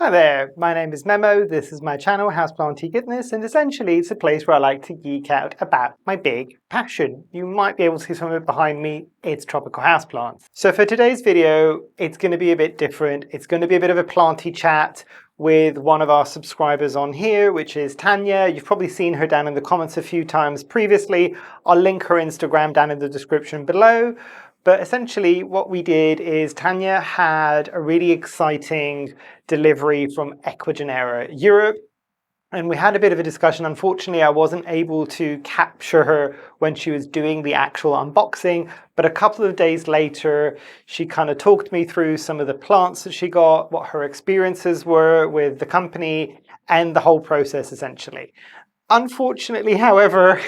Hi there, my name is Memo, this is my channel Houseplantygoodness, and essentially it's a place where I like to geek out about my big passion. You might be able to see some of it behind me, it's tropical houseplants. So for today's video, it's going to be a bit different. It's going to be a bit of a planty chat with one of our subscribers on here, which is Tanya. You've probably seen her down in the comments a few times previously. I'll link her Instagram down in the description below. But essentially what we did is Tanya had a really exciting delivery from Ecuagenera Europe, and we had a bit of a discussion. Unfortunately, I wasn't able to capture her when she was doing the actual unboxing, but a couple of days later, she kind of talked me through some of the plants that she got, what her experiences were with the company, and the whole process essentially. Unfortunately, however,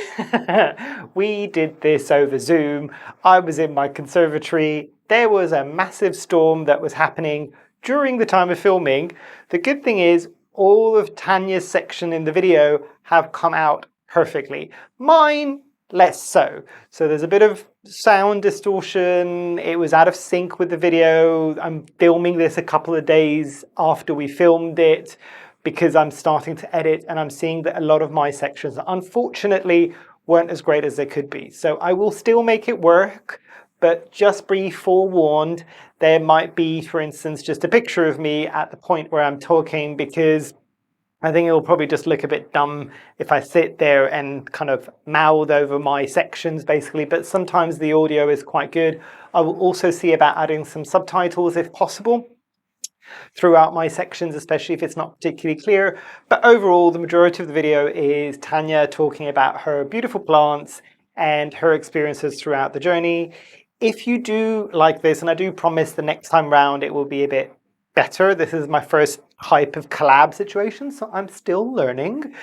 we did this over Zoom. I was in my conservatory. There was a massive storm that was happening during the time of filming. The good thing is all of Tanya's section in the video have come out perfectly. Mine, less so. So there's a bit of sound distortion. It was out of sync with the video. I'm filming this a couple of days after we filmed it, because I'm starting to edit and I'm seeing that a lot of my sections, unfortunately, weren't as great as they could be. So I will still make it work, but just be forewarned, there might be, for instance, just a picture of me at the point where I'm talking, because I think it'll probably just look a bit dumb if I sit there and kind of mouth over my sections, basically, but sometimes the audio is quite good. I will also see about adding some subtitles if possible throughout my sections, especially if it's not particularly clear. But overall, the majority of the video is Tanya talking about her beautiful plants and her experiences throughout the journey. If you do like this, and I do promise the next time round it will be a bit better. This is my first type of collab situation, so I'm still learning.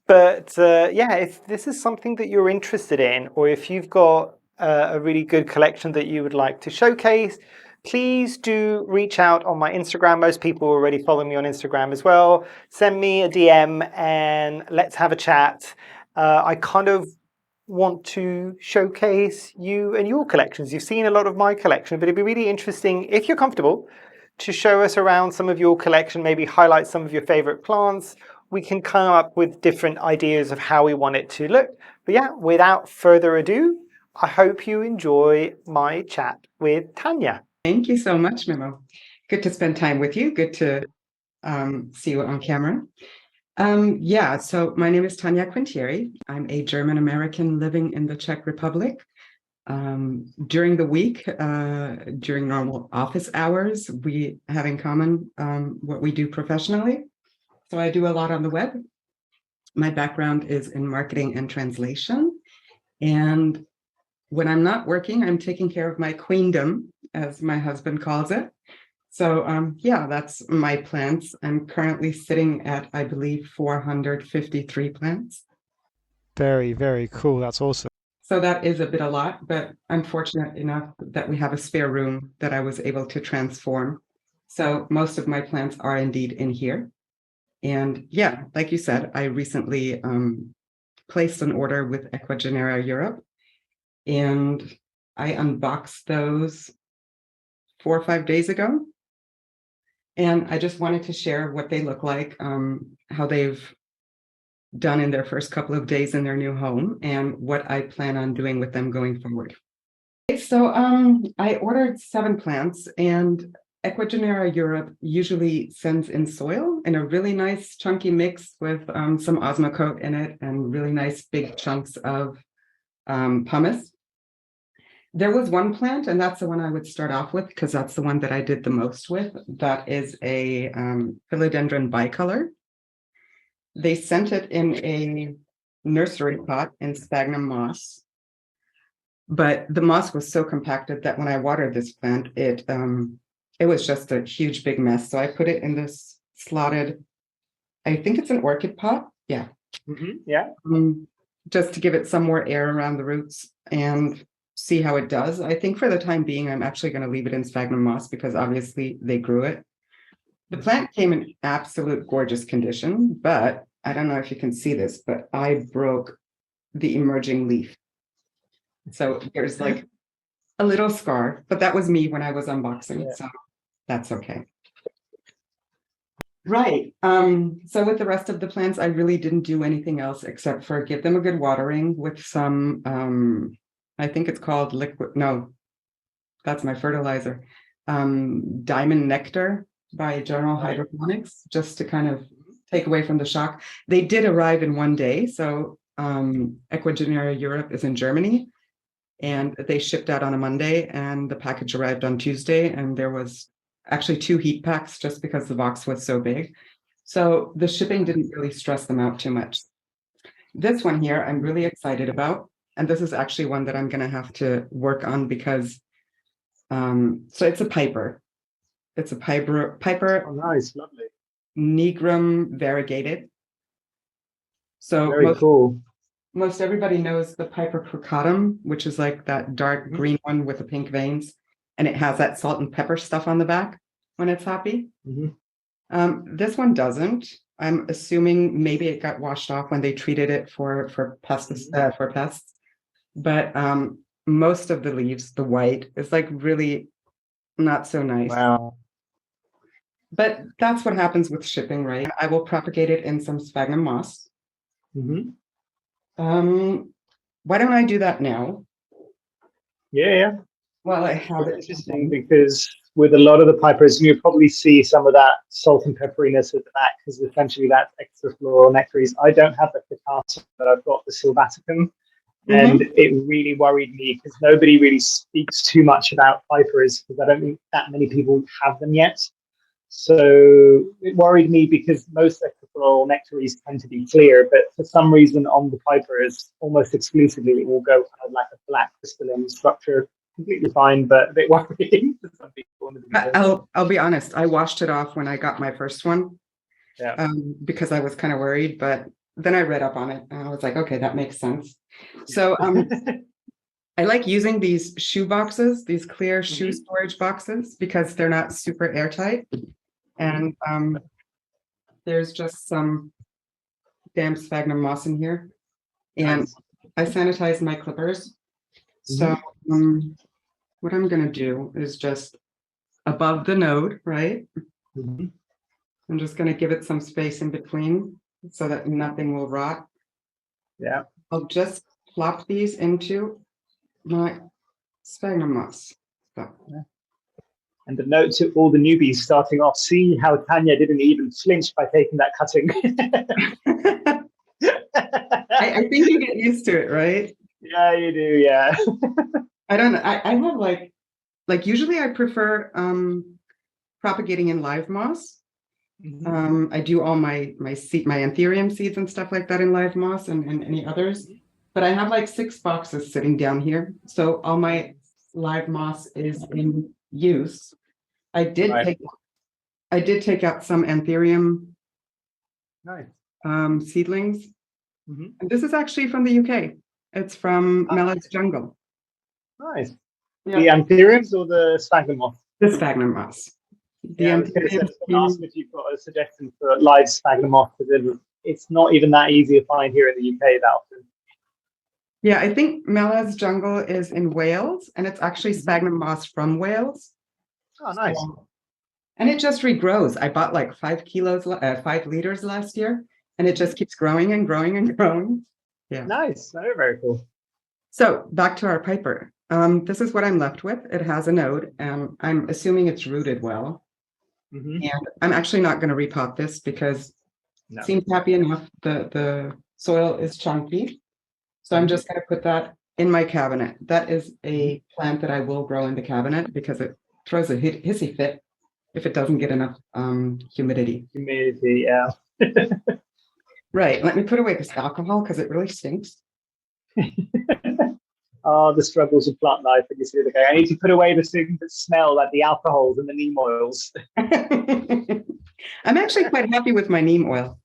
But yeah, if this is something that you're interested in, or if you've got a really good collection that you would like to showcase, please do reach out on my Instagram. Most people already follow me on Instagram as well. Send me a DM and let's have a chat. I kind of want to showcase you and your collections. You've seen a lot of my collection, but it'd be really interesting, if you're comfortable, to show us around some of your collection, maybe highlight some of your favorite plants. We can come up with different ideas of how we want it to look. But yeah, without further ado, I hope you enjoy my chat with Tanya. Thank you so much, Memo. Good to spend time with you. Good to see you on camera. Yeah, so my name is Tanya Quintieri. I'm a German-American living in the Czech Republic. During the week, during normal office hours, we have in common what we do professionally. So I do a lot on the web. My background is in marketing and translation. And when I'm not working, I'm taking care of my queendom, as my husband calls it. So yeah, that's my plants. I'm currently sitting at, I believe, 453 plants. Very, very cool. That's awesome. So that is a bit a lot, but I'm fortunate enough that we have a spare room that I was able to transform. So most of my plants are indeed in here. And yeah, like you said, I recently placed an order with Ecuagenera Europe, and I unboxed those 4 or 5 days ago. And I just wanted to share what they look like, how they've done in their first couple of days in their new home, and what I plan on doing with them going forward. So I ordered 7 plants, and Ecuagenera Europe usually sends in soil in a really nice chunky mix with some Osmocote in it and really nice big chunks of pumice. There was one plant, and that's the one I would start off with because that's the one that I did the most with. That is a Philodendron bicolor. They sent it in a nursery pot in sphagnum moss, but the moss was so compacted that when I watered this plant, it was just a huge big mess. So I put it in this slotted, I think it's an orchid pot. Yeah. Yeah. Just to give it some more air around the roots and see how it does. I think for the time being, I'm actually going to leave it in sphagnum moss because obviously they grew it. The plant came in absolute gorgeous condition, but I don't know if you can see this, but I broke the emerging leaf. So there's like a little scar, but that was me when I was unboxing, so that's okay. Right. So with the rest of the plants, I really didn't do anything else except for give them a good watering with some, I think it's called liquid, no, that's my fertilizer. Diamond Nectar by General Right. Hydroponics, just to kind of take away from the shock. They did arrive in one day. So Ecuagenera Europe is in Germany, and they shipped out on a Monday, and the package arrived on Tuesday, and there was actually 2 heat packs just because the box was so big. So the shipping didn't really stress them out too much. This one here, I'm really excited about, and this is actually one that I'm going to have to work on because, so it's a piper. It's a piper Oh, nice, lovely. nigrum variegated. So Very cool. most everybody knows the Piper crucatum, which is like that dark Mhm. green one with the pink veins, and it has that salt and pepper stuff on the back when it's happy. Mhm. This one doesn't. I'm assuming maybe it got washed off when they treated it for pests for pests. But most of the leaves, the white, is like really not so nice. Wow. But that's what happens with shipping, right? I will propagate it in some sphagnum moss. Mhm. Why don't I do that now? Yeah, yeah. Well, I have It's it. interesting because with a lot of the pipers, you probably see some of that salt and pepperiness at the back because essentially that's extra floral nectaries. I don't have the Picasso, but I've got the Sylvaticum. And Mhm. it really worried me because nobody really speaks too much about pipers because I don't think that many people have them yet. So it worried me because most extrafloral nectaries tend to be clear, but for some reason on the pipers, almost exclusively, it will go kind of like a black crystalline structure. Completely fine, but a bit worrying for some people in the beginning. I'll be honest. I washed it off when I got my first one Yeah. because I was kind of worried, but then I read up on it and I was like, okay, that makes sense. So I like using these shoe boxes, these clear shoe storage boxes, because they're not super airtight. And there's just some damp sphagnum moss in here. And Nice. I sanitized my clippers. So what I'm going to do is just above the node, right? Mhm. I'm just going to give it some space in between so that nothing will rot. Yeah. I'll just plop these into my sphagnum moss. So. And a note to all the newbies starting off, see how Tanya didn't even flinch by taking that cutting. I think you get used to it, right? Yeah, you do, yeah. I don't know. I have usually I prefer propagating in live moss. I do all my Anthurium seeds and stuff like that in live moss and any others. But I have like 6 boxes sitting down here. So all my live moss is in use. I did take out some Anthurium Nice. seedlings. And this is actually from the UK. It's from Mella's Jungle. Nice. Yeah. The Anthuriums or the sphagnum moss? The sphagnum moss. Yeah, I was going to ask if you've got a suggestion for live sphagnum moss because it's not even that easy to find here in the UK that often. Yeah, I think Mella's Jungle is in Wales, and it's actually sphagnum moss from Wales. Oh, nice. And it just regrows. I bought like 5 liters last year, and it just keeps growing and growing and growing. Yeah. Nice. Very, very cool. So back to our piper. This is what I'm left with. It has a node, and I'm assuming it's rooted well. And I'm actually not going to repot this because it seems happy enough. The soil is chunky. So I'm just going to put that in my cabinet. That is a plant that I will grow in the cabinet because it throws a hissy fit if it doesn't get enough humidity. Humidity, yeah. Right. Let me put away this alcohol because it really stinks. Oh, the struggles of plant life. And you see the guy. I need to put away the things that smell like the alcohols and the neem oils. I'm actually quite happy with my neem oil.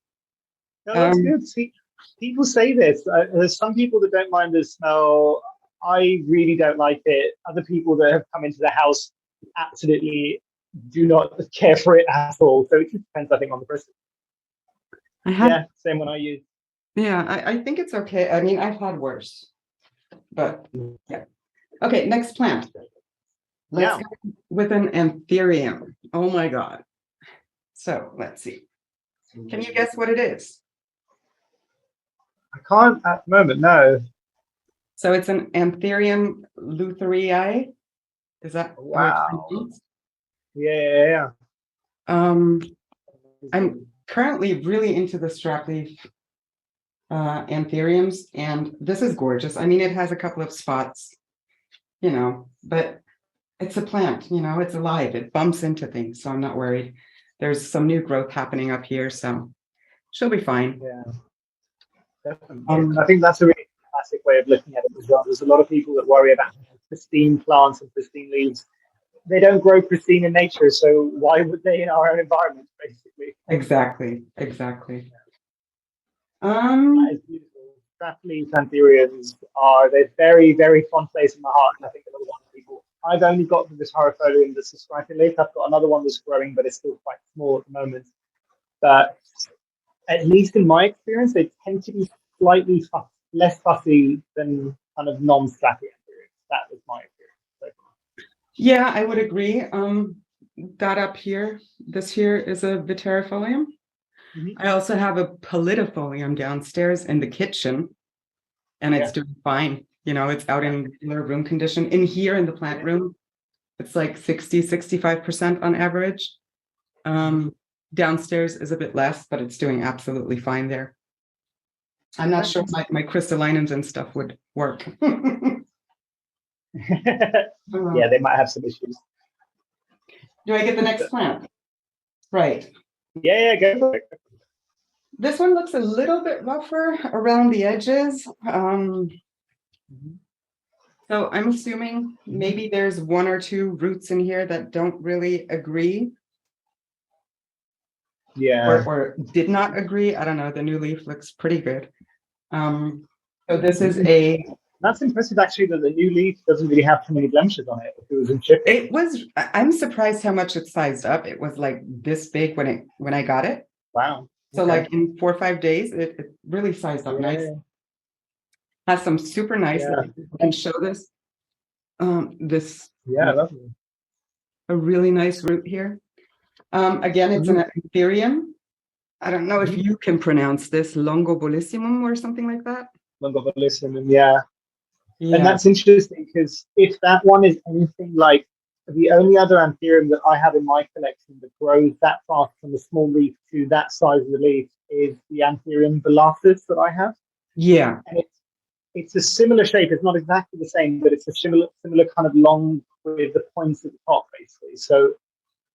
No, that's good. See, people say this. There's some people that don't mind the smell. I really don't like it. Other people that have come into the house absolutely do not care for it at all. So it just depends, I think, on the person. Yeah, same one I use. Yeah, I think it's okay. I mean, I've had worse. But yeah. Okay, next plant. Let's go with an Anthurium. Oh my God. So let's see. Can you guess what it is? I can't at the moment, no. So it's an Anthurium lutheri. Is that how it's Wow. pronounced? Yeah. I'm currently really into the strapleaf anthuriums, and this is gorgeous. I mean, it has a couple of spots, but it's a plant, it's alive. It bumps into things, so I'm not worried. There's some new growth happening up here, so she'll be fine. Yeah, definitely. I think that's a really classic way of looking at it as well. There's a lot of people that worry about pristine plants and pristine leaves. They don't grow pristine in nature, so why would they in our own environment, basically? Exactly. That is beautiful. Strap-leaf anthuriums they're very, very fond place in my heart, and I think a lot of people. I've only got the Variegata that's a striped leaf. I've got another one that's growing, but it's still quite small at the moment. But at least in my experience, they tend to be slightly less fussy than kind of non-strappy anthuriums. That was my experience so far. Yeah, I would agree. That up here, this here is a Viterifolium. I also have a Philodendron downstairs in the kitchen, and it's doing fine. It's out in room condition. In here in the plant room, it's like 65% on average. Downstairs is a bit less, but it's doing absolutely fine there. I'm not sure my crystallinums and stuff would work. Yeah, they might have some issues. Do I get the next plant? Right. Yeah, go for it. This one looks a little bit rougher around the edges. So I'm assuming maybe there's one or two roots in here that don't really agree. Yeah. Or did not agree. I don't know. The new leaf looks pretty good. So this is That's impressive, actually, that the new leaf doesn't really have too many blemishes on it. If it was in shipping. I'm surprised how much it sized up. It was like this big when I got it. Wow. So like in 4 or 5 days, it really sized up nice. Has some super nice, and show this. This lovely. A really nice root here. Again, it's an Anthurium. I don't know if you can pronounce this, longobolissimum or something like that. Longobolissimum, yeah. And that's interesting because if that one is anything like the only other Anthurium that I have in my collection that grows that fast from a small leaf to that size of the leaf is the Anthurium velastus that I have. Yeah. And it's a similar shape. It's not exactly the same, but it's a similar kind of long with the points at the top, basically. So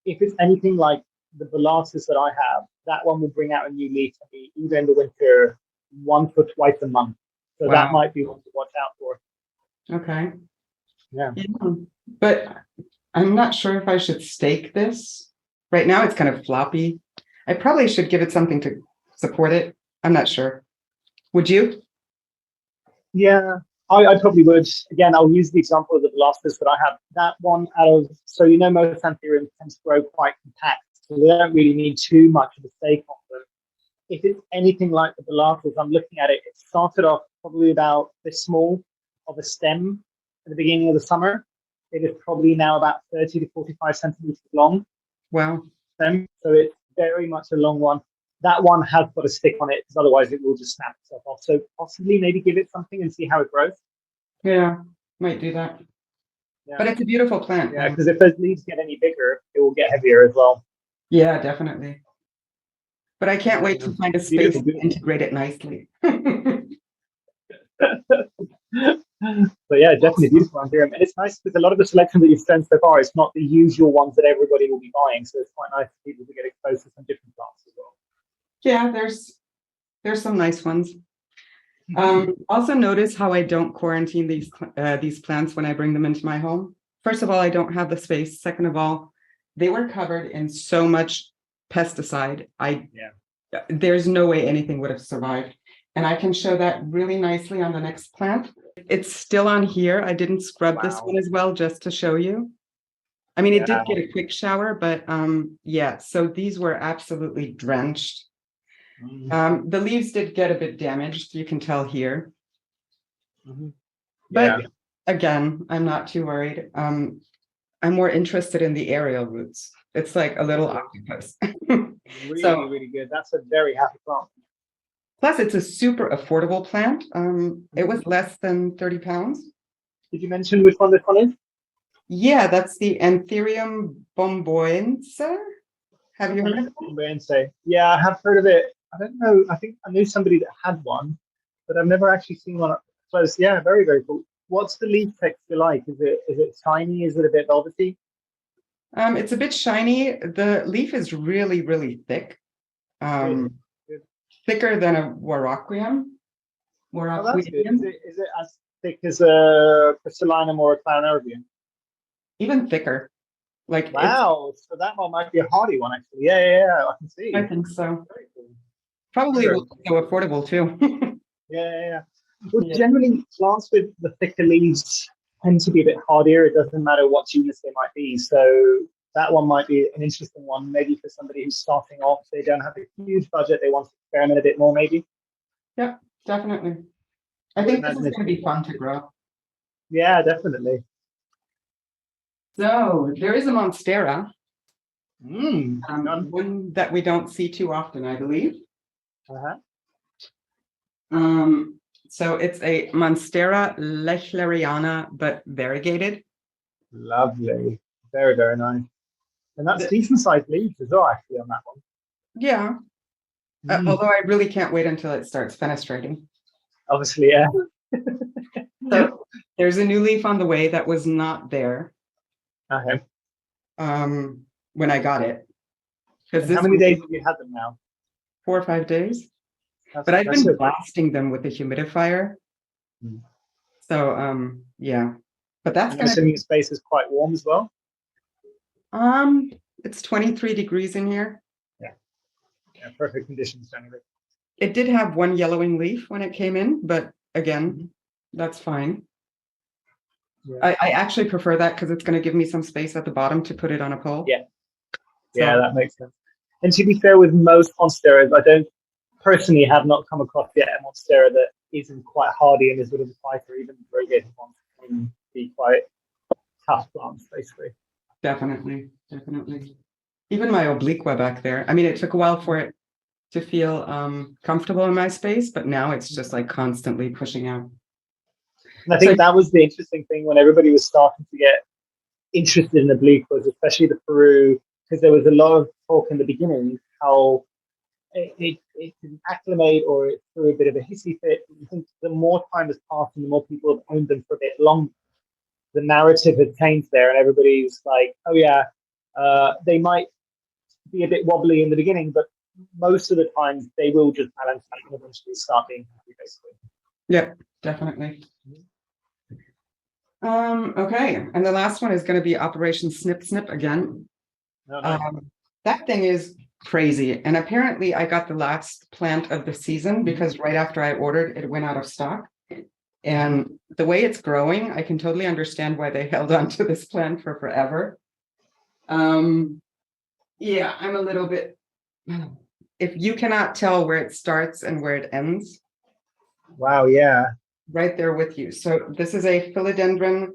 if it's anything like the velastus that I have, that one will bring out a new leaf for me even in the winter, once or twice a month. So that might be one to watch out for. Okay. Yeah. But I'm not sure if I should stake this. Right now it's kind of floppy. I probably should give it something to support it. I'm not sure. Would you? Yeah, I probably would. Again, I'll use the example of the velastus that I have. That one so most Anthuriums tend to grow quite compact, so they don't really need too much of a stake on them. If it's anything like the velastus, I'm looking at it, it started off probably about this small of a stem at the beginning of the summer. It is probably now about 30 to 45 centimeters long. Wow. So it's very much a long one. That one has got a stick on it because otherwise it will just snap itself off. So possibly maybe give it something and see how it grows. Yeah, might do that. Yeah. But it's a beautiful plant. Yeah, because if those leaves get any bigger, it will get heavier as well. Yeah, definitely. But I can't wait to find a space to integrate it nicely. But yeah, definitely beautiful Anthurium. And it's nice because a lot of the selection that you've shown so far, it's not the usual ones that everybody will be buying. So it's quite nice for people to get exposed to some different plants as well. Yeah, there's some nice ones. Also notice how I don't quarantine these plants when I bring them into my home. First of all, I don't have the space. Second of all, they were covered in so much pesticide. There's no way anything would have survived. And I can show that really nicely on the next plant. It's still on here. I didn't scrub this one as well just to show you. I mean, it did get a quick shower, but so these were absolutely drenched. The leaves did get a bit damaged, you can tell here. But again, I'm not too worried. I'm more interested in the aerial roots. It's like a little octopus. Really, So really good. That's a very happy plant. plus it's a super affordable plant. It was less than 30 pounds. Did you mention which one this one is? Yeah, that's the Anthurium bomboisence. Have you heard of it? Wednesday. Yeah, I have heard of it. I don't know. I think I knew somebody that had one, but I've never actually seen one up close. Yeah, very, very cool. What's the leaf texture like? Is it shiny? Is it a bit velvety? It's a bit shiny. The leaf is really, really thick. Really good. Thicker than a Warocqueum. Oh, that's good. Warocqueum. Is it as thick as a crystallinum or a Clownerium? Even thicker. Like it's, Wow. So that one might be a hardy one, actually. Yeah, yeah, yeah. I can see. I think so. Very cool. Probably Very will be so affordable too. Yeah, yeah, yeah. Well, Yeah. generally, plants with the thicker leaves tend to be a bit hardier. It doesn't matter what genus they might be. So that one might be an interesting one, maybe for somebody who's starting off. They don't have a huge budget. They want to experiment a bit more, maybe. Yeah, definitely. I would think this is imagine it's going to be fun to grow. Yeah, definitely. So there is a Monstera, None. one that we don't see too often, I believe. Uh-huh. So it's a Monstera lechleriana, but variegated. Lovely. Very, very nice. And that's decent sized leaves as well, actually, on that one. Yeah. Although I really can't wait until it starts fenestrating. Obviously, yeah. So there's a new leaf on the way that was not there Okay. when I got it. Because How many days have you had them now? 4 or 5 days. That's But I've been impressive. blasting them with the humidifier. Mm. So yeah. But that's I'm gonna assuming your space is quite warm as well. it's 23 degrees in here. Yeah, perfect conditions generally. It did have one yellowing leaf when it came in, but again, that's fine. Yeah. I actually prefer that because it's going to give me some space at the bottom to put it on a pole. Yeah. So, Yeah, that makes sense. And to be fair, with most Monsteras, I don't personally have not come across yet a Monstera that isn't quite hardy and is sort of a fighter, even variegated ones can be quite tough plants, basically. definitely. Even my obliqua back there. I mean, it took a while for it to feel comfortable in my space, but now it's just like constantly pushing out. And I think that was the interesting thing when everybody was starting to get interested in obliquas, especially the Peru, because there was a lot of talk in the beginning how it didn't acclimate or it threw a bit of a hissy fit. I think the more time has passed and the more people have owned them for a bit longer, the narrative has changed there, and everybody's like, oh yeah, they might be a bit wobbly in the beginning, but most of the times they will just balance out and eventually start being happy, basically. Yeah, definitely. Okay, and the last one is going to be Operation Snip Snip again. No, no. That thing is crazy, and apparently I got the last plant of the season because right after I ordered, it went out of stock. And the way it's growing, I can totally understand why they held on to this plant for forever. Yeah, I'm a little bit. If you cannot tell where it starts and where it ends, Wow, yeah. right there with you. So this is a Philodendron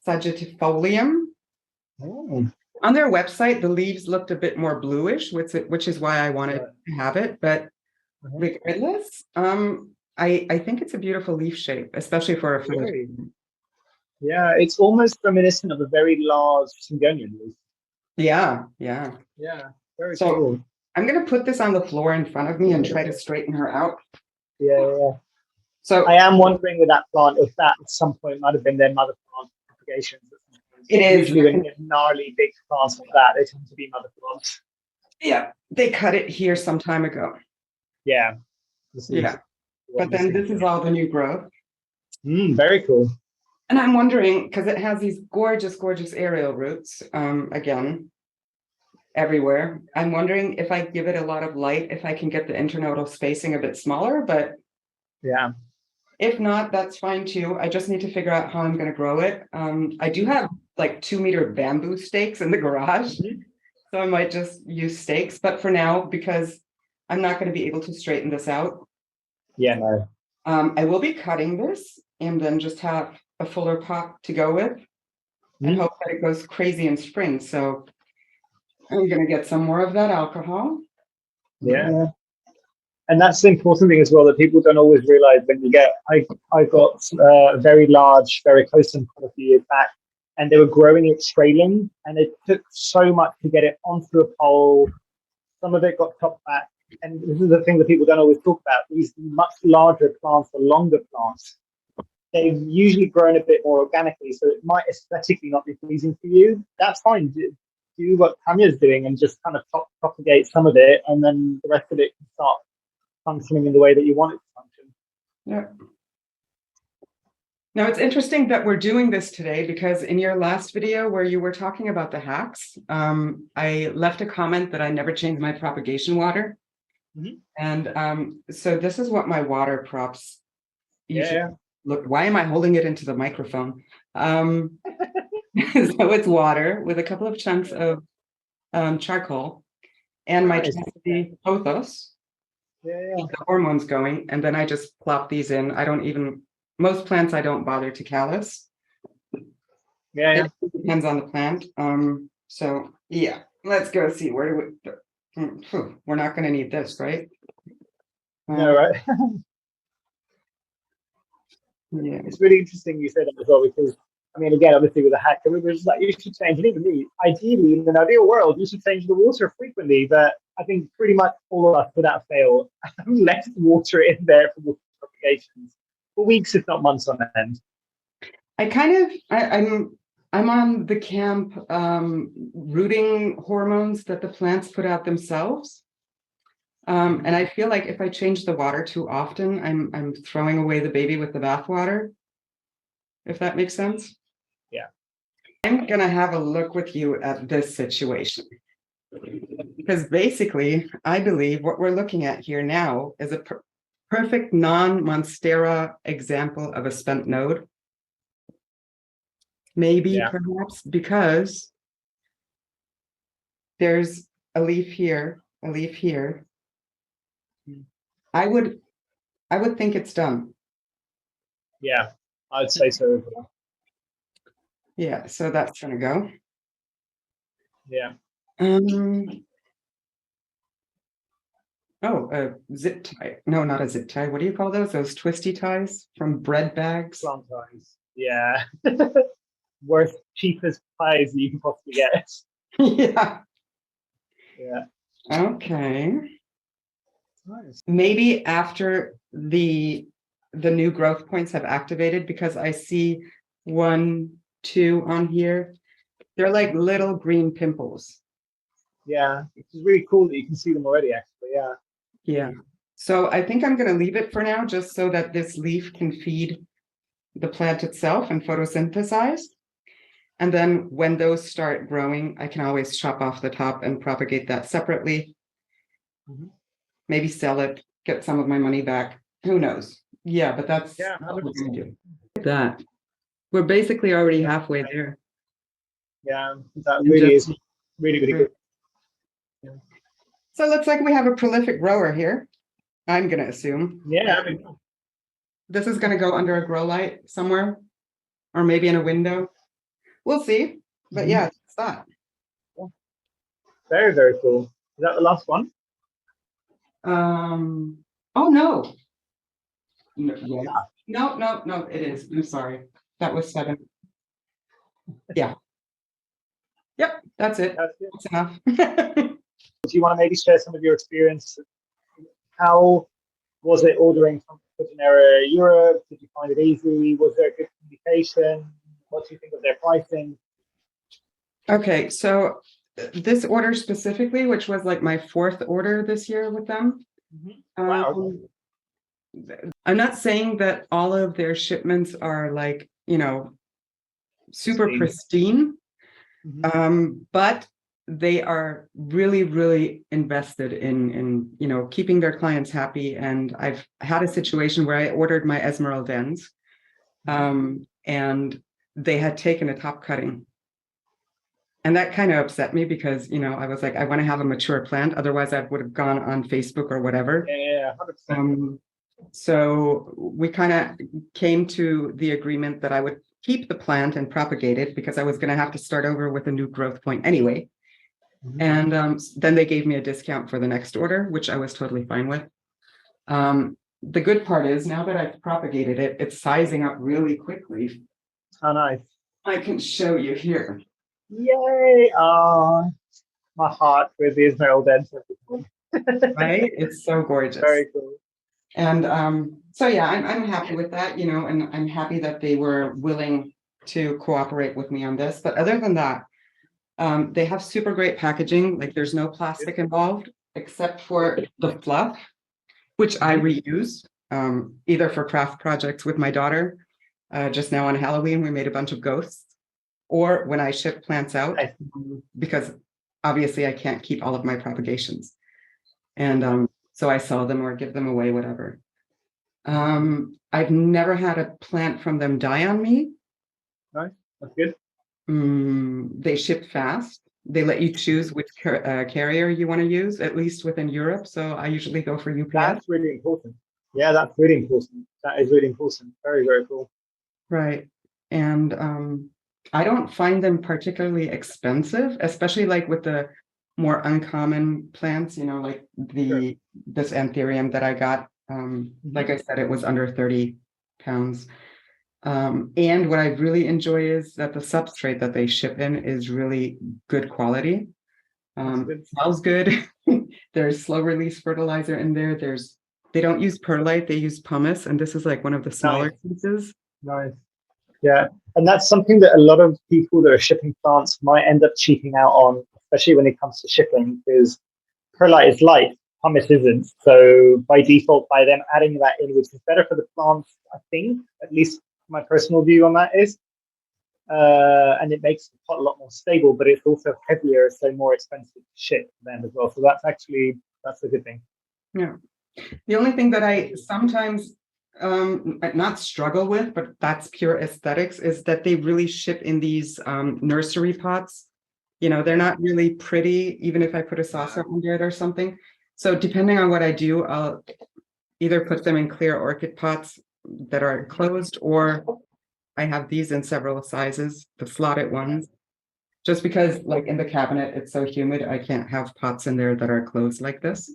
sagittifolium. Oh. On their website, the leaves looked a bit more bluish, which is why I wanted to have it. But regardless, I think it's a beautiful leaf shape, especially for a philodendron. Yeah, it's almost reminiscent of a very large Syngonian leaf. Yeah. Yeah, very So cool. I'm going to put this on the floor in front of me and try to straighten her out. Yeah. So I am wondering with that plant if that at some point might have been their mother plant propagations. it is. Usually when you get gnarly big plants like that, they tend to be mother plants. Yeah, they cut it here some time ago. Yeah. But then this is all the new growth. Very cool. And I'm wondering, because it has these gorgeous, gorgeous aerial roots, again, everywhere. I'm wondering if I give it a lot of light, if I can get the internodal spacing a bit smaller, but yeah. If not, that's fine too. I just need to figure out how I'm going to grow it. I do have like 2-meter bamboo stakes in the garage, so I might just use stakes. But for now, because I'm not going to be able to straighten this out. Yeah, no. I will be cutting this and then just have a fuller pot to go with and hope that it goes crazy in spring. So I'm going to get some more of that alcohol. Yeah. And that's the important thing as well that people don't always realize when you get. I got a very large varicosum a few years back, and they were growing it trailing, and it took so much to get it onto a pole. Some of it got chopped back, and this is the thing that people don't always talk about. These much larger plants or longer plants, they've usually grown a bit more organically, so it might aesthetically not be pleasing for you. That's fine. Do what Tanya's doing and just kind of propagate some of it, and then the rest of it can start functioning in the way that you want it to function. Yeah. Now it's interesting that we're doing this today because in your last video where you were talking about the hacks, I left a comment that I never changed my propagation water. Mm-hmm. And so this is what my water props usually look. Why am I holding it into the microphone? So it's water with a couple of chunks of charcoal and my chastity pothos. Keep the hormones going, and then I just plop these in. I don't even, most plants I don't bother to callus. It depends on the plant. So yeah, let's go see where do we, we're not going to need this, right? No, right. Yeah, it's really interesting you say that as well, because I mean, again, obviously with a hack, everybody's just like, you should change, and even me, ideally, in an ideal world, you should change the water frequently, but I think pretty much all of us, without fail, have left water in there for water propagations for weeks, if not months on end. I'm on the camp rooting hormones that the plants put out themselves. And I feel like if I change the water too often, I'm throwing away the baby with the bathwater, if that makes sense. Yeah. I'm going to have a look with you at this situation. Because basically, I believe what we're looking at here now is a perfect non-Monstera example of a spent node. Maybe perhaps because there's a leaf here, a leaf here. I would think it's done. Yeah, I'd say so as well. Yeah, so that's gonna go. Yeah. Oh, a zip tie. No, not a zip tie. What do you call those? Those twisty ties from bread bags? Plant ties. Yeah. Worst, cheapest ties that you can possibly get. Yeah. Yeah. Okay. Nice. Maybe after the new growth points have activated, because I see 1, 2 on here. They're like little green pimples. Yeah, it's really cool that you can see them already, actually. Yeah. Yeah. So I think I'm going to leave it for now, just so that this leaf can feed the plant itself and photosynthesize. And then when those start growing, I can always chop off the top and propagate that separately. Mm-hmm. Maybe sell it, get some of my money back. Who knows? Yeah, but that's what we're going to do. That. We're basically already halfway there. Yeah, that really is really, really good. Yeah. So it looks like we have a prolific grower here, I'm going to assume. Yeah. This is going to go under a grow light somewhere, or maybe in a window. We'll see. But yeah, it's that. Yeah. Very, very cool. Is that the last one? Oh, no. No, it is. I'm sorry. That was 7. Yeah. Yep, that's it. That's enough. Do you want to maybe share some of your experience? How was it ordering from Ecuagenera Europe? Did you find it easy? Was there good communication? What do you think of their pricing? Okay, so this order specifically, which was like my 4th order this year with them. Wow. I'm not saying that all of their shipments are like, super pristine, but they are really, really invested in keeping their clients happy. And I've had a situation where I ordered my Esmeraldens, and they had taken a top cutting. And that kind of upset me because, I was like, I want to have a mature plant. Otherwise, I would have gone on Facebook or whatever. Yeah, 100%. So we kind of came to the agreement that I would keep the plant and propagate it because I was going to have to start over with a new growth point anyway. And then they gave me a discount for the next order, which I was totally fine with. The good part is now that I've propagated it, it's sizing up really quickly. Oh, nice. I can show you here. Yay! Oh, my heart with the Esmeralda. Right? It's so gorgeous. Very cool. And so yeah, I'm happy with that, you know, and I'm happy that they were willing to cooperate with me on this. But other than that, they have super great packaging. Like there's no plastic involved except for the fluff, which I reuse either for craft projects with my daughter. Just now on Halloween, we made a bunch of ghosts, or when I ship plants out, because obviously I can't keep all of my propagations. And so I sell them or give them away, whatever. I've never had a plant from them die on me. Nice, that's good. They ship fast. They let you choose which carrier you want to use, at least within Europe. So I usually go for UPS. That's really important. Yeah, that's really important. That is really important. Very, very cool. Right. And I don't find them particularly expensive, especially like with the more uncommon plants, you know, like this Anthurium that I got. Like I said, it was under 30 pounds. And what I really enjoy is that the substrate that they ship in is really good quality. It smells good. There's slow release fertilizer in there. They don't use perlite, they use pumice, and this is like one of the smaller pieces. Nice. Yeah. And that's something that a lot of people that are shipping plants might end up cheaping out on, especially when it comes to shipping, because perlite is light, pumice isn't. So by default, by them adding that in, which is better for the plants, I think, at least my personal view on that is. And it makes the pot a lot more stable, but it's also heavier, so more expensive to ship then as well. So that's a good thing. Yeah. The only thing that I sometimes not struggle with, but that's pure aesthetics, is that they really ship in these nursery pots. You know, they're not really pretty, even if I put a saucer under it or something. So depending on what I do, I'll either put them in clear orchid pots that are closed, or I have these in several sizes, the slotted ones, just because like in the cabinet, it's so humid, I can't have pots in there that are closed like this.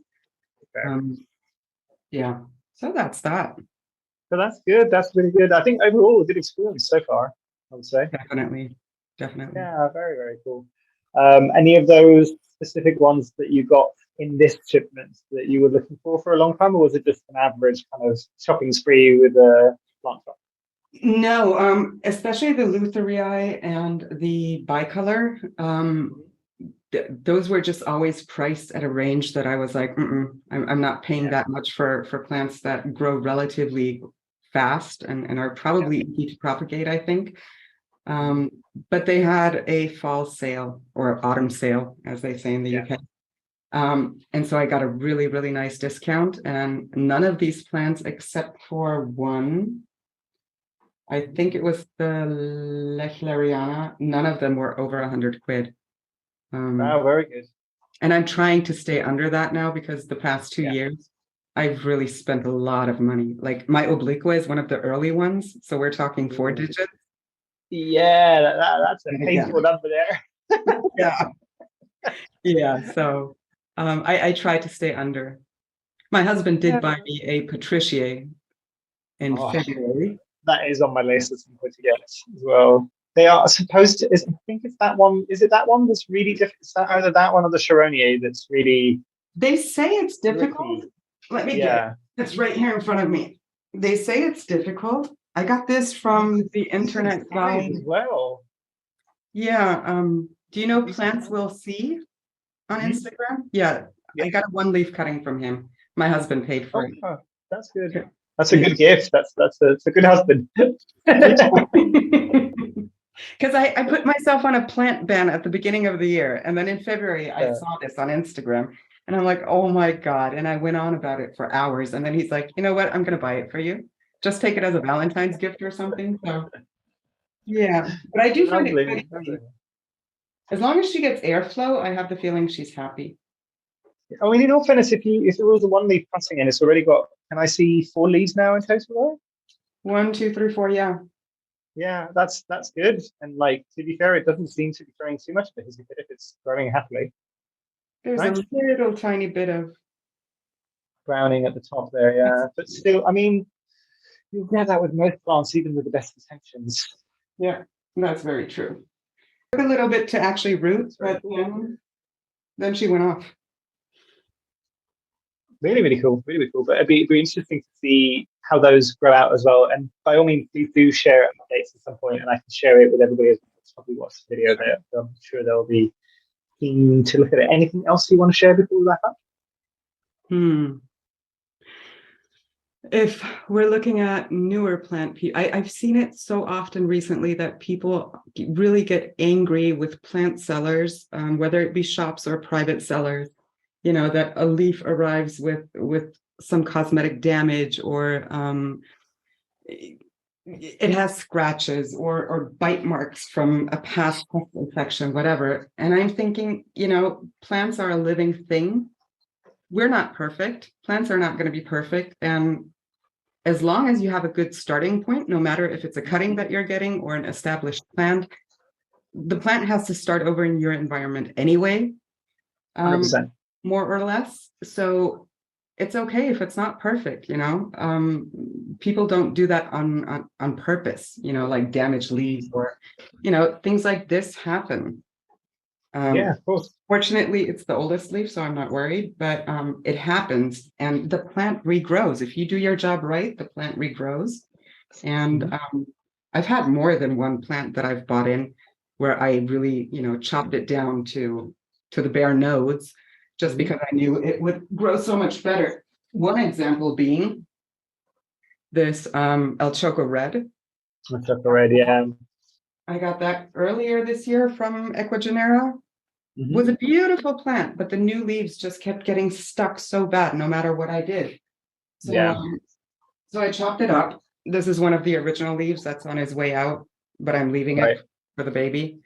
Yeah, so that's that. So that's good. That's really good. I think overall a good experience so far, I would say. Definitely. Yeah, very, very cool. Any of those specific ones that you got in this shipment that you were looking for a long time, or was it just an average kind of shopping spree with a plant shop? No, especially the lutheri and the bicolor. Those were just always priced at a range that I was like, I'm not paying that much for plants that grow relatively fast and are probably easy to propagate, I think. But they had a fall sale or autumn sale, as they say in the UK. And so I got a really, really nice discount, and none of these plants except for one, I think it was the lechleriana, none of them were over 100 quid. Oh, very good. And I'm trying to stay under that now, because the past 2 years, I've really spent a lot of money. Like my obliqua is one of the early ones. So we're talking 4 digits. Yeah, that's a painful number there. Yeah. So I try to stay under. My husband did buy me a Patricier in February. That is on my list at some point to get as well. They are supposed to, I think it's that one. Is it that one that's really difficult? Is that either that one or the Charonier that's really. They say it's difficult. Tricky. Let me get it. It's right here in front of me. They say it's difficult. I got this from the internet guide as well. Yeah. Do you know Plants Will See on Instagram? Yeah. I got a 1-leaf cutting from him. My husband paid for it. That's good. That's a good gift. That's a good husband. Because I put myself on a plant ban at the beginning of the year, and then in February I saw this on Instagram, and I'm like, oh my God. And I went on about it for hours, and then he's like, you know what, I'm gonna buy it for you, just take it as a Valentine's gift or something. So yeah, but I do find it funny. As long as she gets airflow, I have the feeling she's happy. I mean, in all fairness, if it was a 1-leaf cutting and it's already got, can I see 4 leaves now in total? 1, 2, 3, 4, yeah. Yeah, that's good. And like, to be fair, it doesn't seem to be throwing too much of a hissy fit if it's growing happily. There's Right? a little tiny bit of, Browning at the top there, yeah. But still, I mean, you'll get that with most plants, even with the best intentions. yeah, that's very true. Took a little bit to actually root, but then she went off. Really, really cool, really, really cool. But it'd be interesting to see how those grow out as well. And by all means, please do share updates at some point, and I can share it with everybody that's probably watched the video there. So I'm sure they'll be keen to look at it. Anything else you want to share before we wrap up? If we're looking at newer plant, I've seen it so often recently that people really get angry with plant sellers, whether it be shops or private sellers, you know, that a leaf arrives with some cosmetic damage, or it has scratches or bite marks from a past pest infection, whatever. And I'm thinking, you know, plants are a living thing. We're not perfect. Plants are not going to be perfect. And as long as you have a good starting point, no matter if it's a cutting that you're getting or an established plant, the plant has to start over in your environment anyway, 100%. more or less. So it's okay if it's not perfect, you know. People don't do that on purpose, you know, like damaged leaves or, you know, things like this happen. Yeah, of course. Fortunately, it's the oldest leaf, so I'm not worried, but it happens and the plant regrows. If you do your job right, the plant regrows. And I've had more than one plant that I've bought in where I really, you know, chopped it down to the bare nodes just because I knew it would grow so much better. One example being this El Choco Red. I took already. Yeah. I got that earlier this year from Ecuagenera. Was a beautiful plant, but the new leaves just kept getting stuck so bad no matter what I did. So, so I chopped it up. This is one of the original leaves that's on his way out, but I'm leaving it for the baby.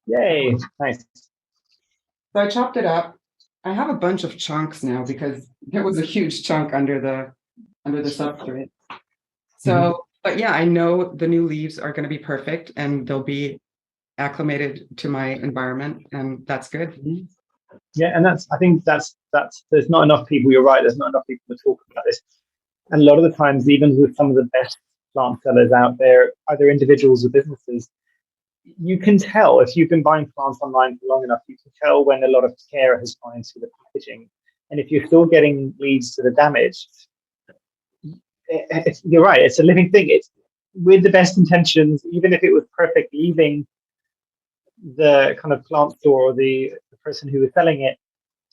Yay, nice. So I chopped it up. I have a bunch of chunks now because there was a huge chunk under the substrate. So, but yeah, I know the new leaves are going to be perfect and they'll be acclimated to my environment, and that's good. Yeah, and I think that's there's not enough people, you're right, there's not enough people to talk about this. And a lot of the times, even with some of the best plant sellers out there, either individuals or businesses, you can tell if you've been buying plants online for long enough, you can tell when a lot of care has gone into the packaging. And if you're still getting leads that are damaged, you're right, it's a living thing. It's with the best intentions, even if it was perfect, leaving the kind of plant store or the person who was selling it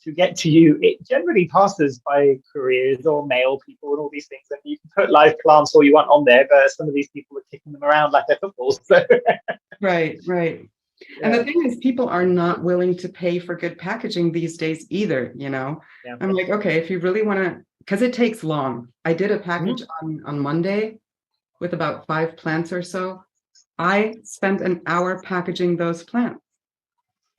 to get to you, it generally passes by couriers or mail people and all these things. And you can put live plants all you want on there, but some of these people are kicking them around like they're footballs. So. Right. Yeah. And the thing is, people are not willing to pay for good packaging these days either, you know. I'm like, okay, if you really want to, because it takes long. I did a package on Monday with about 5 plants or so. I spent an hour packaging those plants.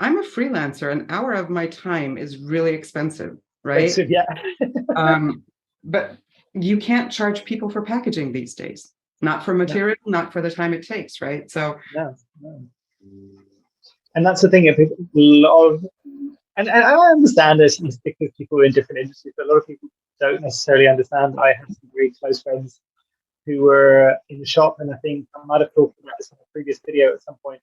I'm a freelancer. An hour of my time is really expensive, right? Yeah. But you can't charge people for packaging these days. Not for material, not for the time it takes, right? So no. And that's the thing. And I understand this because people in different industries, but a lot of people don't necessarily understand. I have some very close friends who were in the shop, and I think I might have talked about this in a previous video at some point,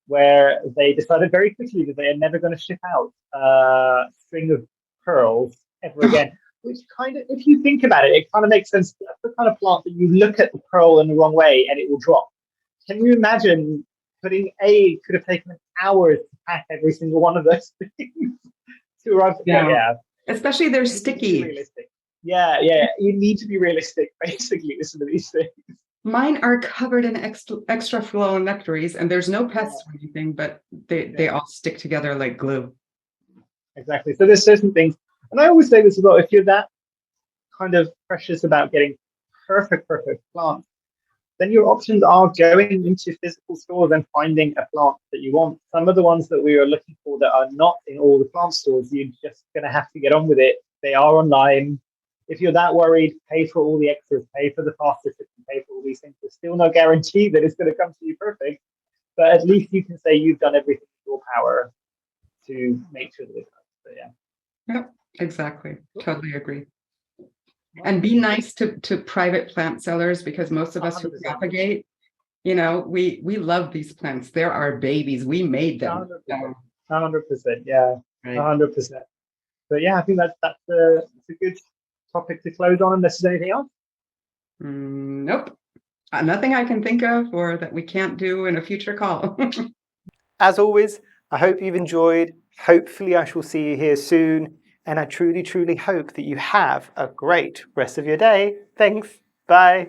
where they decided very quickly that they are never going to ship out a string of pearls ever again. Which kind of, if you think about it, it kind of makes sense. That's the kind of plant that you look at the pearl in the wrong way and it will drop. Can you imagine it could have taken hours to pack every single one of those things to arrive? Yeah. Especially they're sticky. Yeah. You need to be realistic, basically, with some of these things. Mine are covered in extra philodendrons, and there's no pests or anything, but they all stick together like glue. Exactly. So there's certain things, and I always say this as well, if you're that kind of precious about getting perfect plants, then your options are going into physical stores and finding a plant that you want. Some of the ones that we are looking for that are not in all the plant stores, you're just going to have to get on with it. They are online. If you're that worried, pay for all the extras, pay for the faster shipping, pay for all these things. There's still no guarantee that it's going to come to you perfect, but at least you can say you've done everything in your power to make sure that it does. So yeah. Yep, exactly. Totally agree. And be nice to private plant sellers, because most of us who 100%. propagate, we love these plants. They're our babies. We made them. 100%. 100%. Yeah. Right. 100%. But yeah, I think that's a good topic to close on, unless there's anything else. Nope. Nothing I can think of or that we can't do in a future call. As always, I hope you've enjoyed. Hopefully I shall see you here soon. And I truly, truly hope that you have a great rest of your day. Thanks. Bye.